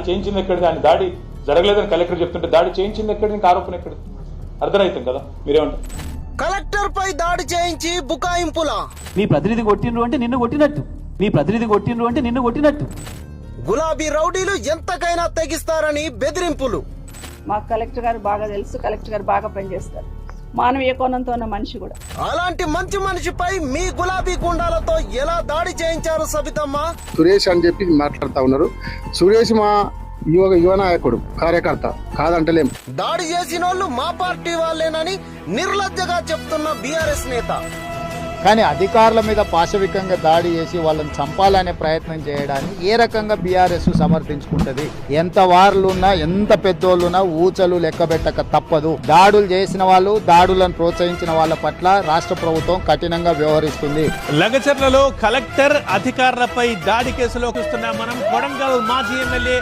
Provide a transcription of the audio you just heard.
చేయించింది ఎక్కడిది? ఆయన దాడి జరగలేదని కలెక్టర్ చెప్తుంటే దాడి చేయించింది ఎక్కడిది? ఇంకా ఆరోపణ ఎక్కడిది? అర్థమవుతుంది కదా మీరేమంటారు? కలెక్టర్ పై దాడి చేయించి బుకాయింపులా? మీ ప్రతినిధి కొట్టిండ్రు అంటే నిన్ను కొట్టినట్టు, మీ ప్రతినిధి కొట్టిండ్రు అంటే నిన్ను కొట్టినట్టు. గులాబీ రౌడీలు ఎంతకైనా తెగిస్తారని బెదిరింపులు. మాకు కలెక్టర్ గారు బాగా తెలుసు, కలెక్టర్ గారు బాగా పనిచేస్తారు, మానవీయ కోణంతో ఉన్న మనిషి కూడా. అలాంటి మంచి మనిషిపై మీ గులాబీ గుండాలతో ఎలా దాడి చేయించారు సబితమ్మ? సురేష్ అని చెప్పి మాట్లాడుతా ఉన్నారు. సురేష్ మా యువ నాయకుడు, కార్యకర్త కాదంటలేం. దాడి చేసినోళ్ళు మా పార్టీ వాళ్ళేనని నిర్లజ్జగా చెప్తున్న బీఆర్ఎస్ నేత. కానీ అధికారుల మీద పాశవికంగా దాడి చేసి వాళ్ళని చంపాలనే ప్రయత్నం చేయడాన్ని ఏ రకంగా బీఆర్ఎస్ సమర్థించుకుంటది? ఎంత వారులున్నా, ఎంత పెద్దోళ్ళున్నా ఊచలు లెక్కబెట్టక తప్పదు. దాడులు చేసిన వాళ్ళు, దాడులను ప్రోత్సహించిన వాళ్ళ పట్ల రాష్ట్ర ప్రభుత్వం కఠినంగా వ్యవహరిస్తుంది. లగచర్లలో కలెక్టర్ అధికారులపై దాడి కేసులో చూస్తున్నాం మనం. కొడంగల్ మాజీ ఎమ్మెల్యే